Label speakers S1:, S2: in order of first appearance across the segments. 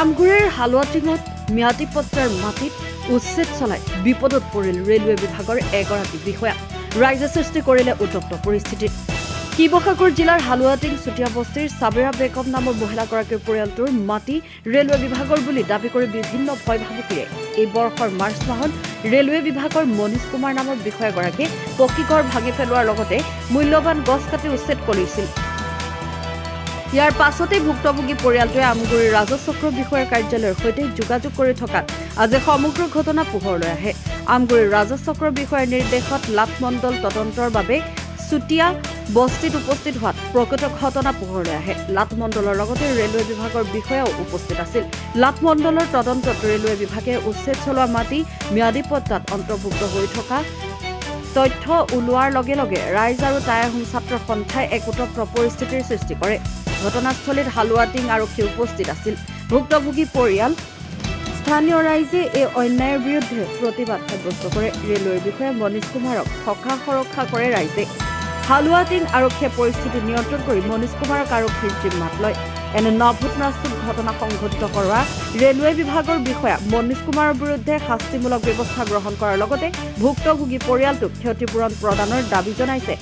S1: আমগুৰিৰ হালুৱাটিঙত ম্যাদী পট্টাৰ মাটিত উচ্ছেদ চলাই বিপদত পৰিল ৰেলৱে বিভাগৰ এগৰাকী বিষয়া। ৰাইজে সৃষ্টি কৰিলে উত্তপ্ত পৰিস্থিতি। শিৱসাগৰ জিলাৰ হালুৱাটিং চুতীয়া বস্তিৰ সাবেৰা বেগম নামৰ মহিলাগৰাকীৰ পৰিয়ালটোৰ মাটি ৰেলৱে বিভাগৰ বুলি দাবী কৰি বিভিন্ন ভয় ভাবুকিৰে এই বৰ্ষৰ মাৰ্চ মাহত ৰেলৱে বিভাগৰ মনীষ কুমাৰ নামৰ বিষয়াগৰাকীয়ে পকীঘৰ ভাঙি পেলোৱাৰ লগতে মূল্যৱান গছ কাটি উচ্ছেদ কৰিছিল। ইয়াৰ পাছতে ভুক্তভোগী পৰিয়ালটোৱে আমগুৰিৰ ৰাজচক্ৰ বিষয়াৰ কাৰ্যালয়ৰ সৈতে যোগাযোগ কৰি থকাত আজি সমগ্ৰ ঘটনা পোহৰলৈ আহে। আমগুৰিৰ ৰাজচক্ৰ বিষয়াৰ নিৰ্দেশত লাটমণ্ডল তদন্তৰ বাবে চুতীয়া বস্তিত উপস্থিত হোৱাত প্ৰকৃত ঘটনা পোহৰলৈ আহে। লাটমণ্ডলৰ লগতে ৰেলৱে বিভাগৰ বিষয়াও উপস্থিত আছিল। লাটমণ্ডলৰ তদন্তত ৰেলৱে বিভাগে উচ্ছেদ চলোৱা মাটি ম্যাদী পট্টাত অন্তৰ্ভুক্ত হৈ থকা তথ্য ওলোৱাৰ লগে লগে ৰাইজ আৰু টাই আহোম ছাত্ৰৰ সন্থাই এক উত্তপ্ত পৰিস্থিতিৰ সৃষ্টি কৰে। ঘটনাস্থলীত হালুৱাটিং আৰক্ষী উপস্থিত আছিল। ভুক্তভোগী পৰিয়াল স্থানীয় ৰাইজে এই অন্যায়ৰ বিৰুদ্ধে প্ৰতিবাদ সাব্যস্ত কৰে। ৰেলৱেৰ বিষয়া মনীষ কুমাৰক থকা সুৰক্ষা কৰে ৰাইজে। হালুৱাটিং আৰক্ষীয়ে পৰিস্থিতি নিয়ন্ত্ৰণ কৰি মনীষ কুমাৰক আৰক্ষীৰ জিম্মাত লয়। এনে নভোটনাস্তুক ঘটনা সংঘটিত কৰা ৰেলৱে বিভাগৰ বিষয়া মনীষ কুমাৰৰ বিৰুদ্ধে শাস্তিমূলক ব্যৱস্থা গ্ৰহণ কৰাৰ লগতে ভুক্তভোগী পৰিয়ালটোক ক্ষতিপূৰণ প্ৰদানৰ দাবী জনাইছে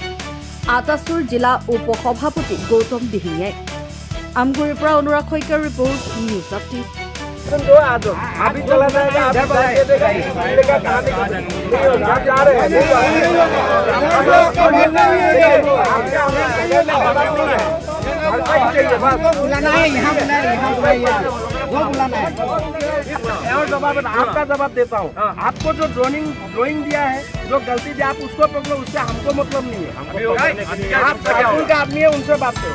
S1: আটাছুৰ জিলা উপসভাপতি গৌতম দিহিঙীয়াই। আমগুৰিৰ পৰা অনুৰাগ শইকীয়াৰ ৰিপৰ্ট, নিউজ আপডেট।
S2: अभी चला जाएगा, अभी जाके देगा, मिलेगा कहाँ नहीं आप जा रहे हैं बुलाना है यहाँ वो बुलाना है। और जवाब आपका जवाब देता हूँ। आपको जो ड्राइंग दिया है, जो गलती दिया आप उसको पकड़ो, उससे हमको मतलब नहीं है। आप कानून का आदमी है, उनसे बात करो।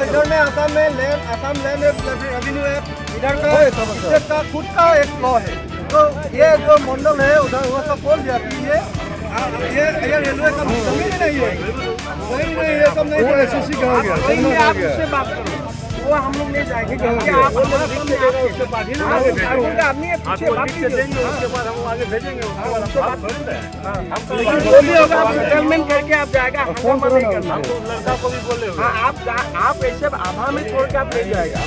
S2: इधर में आसाम लैंड रेवेन्यू है, इधर का स्टेट का खुद का एक लॉ है। तो ये जो मंडल है उधर वो सब बोल दिया कि ये रेलवे का जमीन नहीं है, ये सब नहीं है। एसएससी कहा गया, आप उससे बात करो, वो हम लोग ले जाएंगे। आप उसके बाद ही आदमी है, पीछे बात कीजिए, उसके बाद हम आगे भेजेंगे। जो भी होगा आप सेटलमेंट करके आप जाएगा, फोन पर नहीं करना। लड़का को भी बोले आप ऐसे आधा में छोड़ के आप ले जाएगा।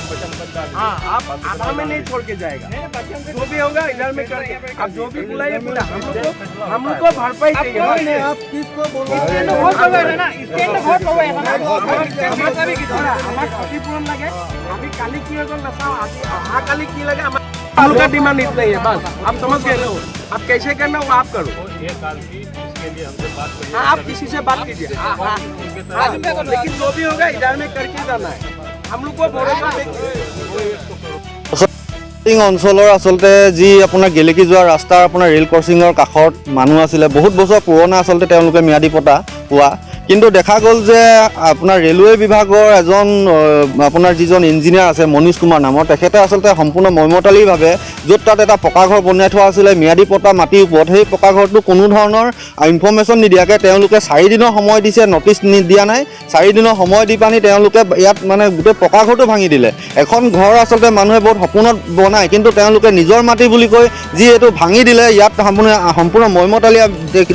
S2: हाँ, आप आधा में नहीं छोड़ के जाएगा। जो भी होगा इधर में करके आप जो भी बुलाइए बुला, हम लोग को भरपाई चाहिए। आप किसको बोल रहे हैं? क्षतिपूरण लगे अभी काली की काली की लगे, हम लोग का डिमांड इतना ही है बस। आप समझ गए हो, आप कैसे करना वो आप करो। ये काल की इसके लिए हमसे बात करिए, आप किसी से बात कीजिए। लेकिन जो भी होगा इधर में करके जाना है, हम लोग को भरोसा
S3: অঞ্চলৰ আচলতে যি আপোনাৰ গেলেকি যোৱা ৰাস্তাৰ আপোনাৰ ৰেল ক্ৰছিঙৰ কাষত মানুহ আছিলে, বহুত বছৰ পুৰণা আচলতে তেওঁলোকে ম্যাদী পট্টা পোৱা। কিন্তু দেখা গ'ল যে আপোনাৰ ৰেলৱে বিভাগৰ এজন আপোনাৰ যিজন ইঞ্জিনিয়াৰ আছে মনীষ কুমাৰ নামৰ, তেখেতে আচলতে সম্পূৰ্ণ মইমতালিভাৱে য'ত তাত এটা পকা ঘৰ বনাই থোৱা আছিলে ম্যাদী পট্টা মাটিৰ ওপৰত, সেই পকা ঘৰটো কোনো ধৰণৰ ইনফৰ্মেশ্যন নিদিয়াকৈ তেওঁলোকে 4 দিনৰ সময় দিছে, নটিচ দিয়া নাই। 4 দিনৰ সময় দি পানি তেওঁলোকে ইয়াত মানে গোটেই পকা ঘৰটো ভাঙি দিলে। এখন ঘৰ আচলতে মানুহে বহুত সপোনত বনায়, কিন্তু তেওঁলোকে নিজৰ মাটি বুলি কৈ যি এইটো ভাঙি দিলে, ইয়াত সম্পূৰ্ণ মইমতালি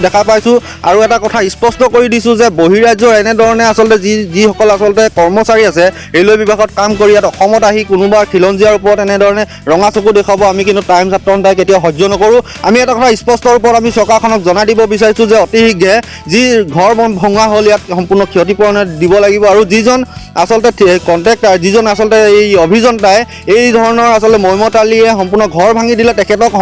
S3: দেখা পাইছোঁ। আৰু এটা কথা স্পষ্ট কৰি দিছোঁ যে বহিৰাজ্যৰ এনেধৰণে আচলতে যিসকল আচলতে কৰ্মচাৰী আছে ৰেলৱে বিভাগত কাম কৰি ইয়াত অসমত আহি কোনোবা খিলঞ্জীয়াৰ ওপৰত এনেধৰণে ৰঙা চকু দেখুৱাব আমি কিন্তু টাইম ছাত্ৰ সন্থাই কেতিয়াও সহ্য নকৰোঁ। আমি এটা কথা স্পষ্ট ৰূপত আমি চৰকাৰখনক জনাই দিব বিচাৰিছোঁ যে অতি শীঘ্ৰে যি ঘৰ ভঙা হ'ল ইয়াত সম্পূৰ্ণ ক্ষতিপূৰণ দিব লাগিব। আৰু যিজন আচলতে কণ্ট্ৰেক্টাৰ, যিজন আচলতে এই অভিযন্তাই এই ধৰণৰ আচলতে মইমতালিয়ে সম্পূৰ্ণ ঘৰ ভাঙি দিলে, তেখেতক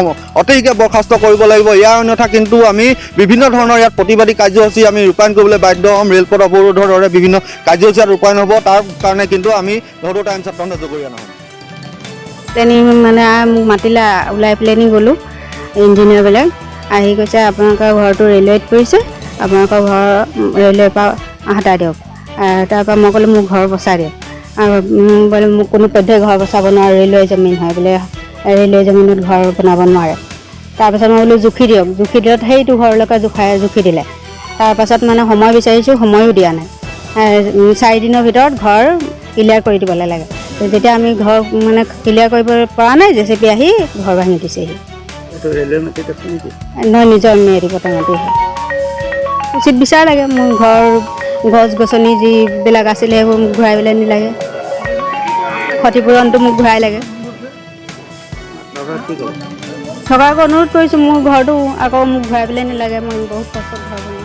S3: অতি শীঘ্ৰে বৰখাস্ত কৰিব লাগিব। ইয়াৰ অন্যথা কিন্তু আমি বিভিন্ন ধৰণৰ ইয়াত প্ৰতিবাদী কাৰ্যসূচী আমি ৰূপায়ণ কৰিবলৈ বাধ্য হ'ম। ৰেলপথ অৱৰোধৰ দৰে বিভিন্ন কাৰ্যসূচী ৰূপায়ণ হ'ব। তাৰ কাৰণে কিন্তু আমি ধৰো টাইম ছাত্ৰ সন্থা জগৰীয়া নহ'ম।
S4: প্লেনিং মানে মোক মাতিলে, ওলাই প্লেনিং গ'লোঁ। ইঞ্জিনিয়াৰবিলাক আহি কৈছে আপোনালোকৰ ঘৰটো ৰেলৱেত পৰিছে, আপোনালোকৰ ঘৰ ৰেলৱেৰ পৰা হটাই দিয়ক। তাৰপৰা মই ক'লোঁ মোক ঘৰ বচাই দিয়ক বোলে মোক কোনো পধ্যেই ঘৰ বচাব নোৱাৰে ৰেলৱে জমিন হয় বোলে ৰেলৱে জমিনত ঘৰ বনাব নোৱাৰে তাৰপাছত মই বোলো জুখি দিয়ক জুখি দিলত সেইটো ঘৰলৈকে জুখি দিলে তাৰপাছত মানে সময় বিচাৰিছোঁ সময়ো দিয়া নাই 4 দিনৰ ভিতৰত ঘৰ ক্লিয়াৰ কৰি দিবলৈ লাগে যেতিয়া আমি ঘৰ মানে ক্লিয়াৰ কৰিব পৰা নাই জেচিপি আহি ঘৰ ভাঙি দিছেহি নহয় নিজৰ মেৰি পতা মাটি হয় উচিত বিচাৰ লাগে মোৰ ঘৰ গছ গছনি যিবিলাক আছিলে সেইবোৰ মোক ঘূৰাই পেলাই নিলাগে ক্ষতিপূৰণটো মোক ঘূৰাই লাগে চৰকাৰক অনুৰোধ কৰিছোঁ মোৰ ঘৰটো আকৌ মোক ঘূৰাই পেলাই নিলাগে মই বহুত কষ্টত ঘৰ বনাইছোঁ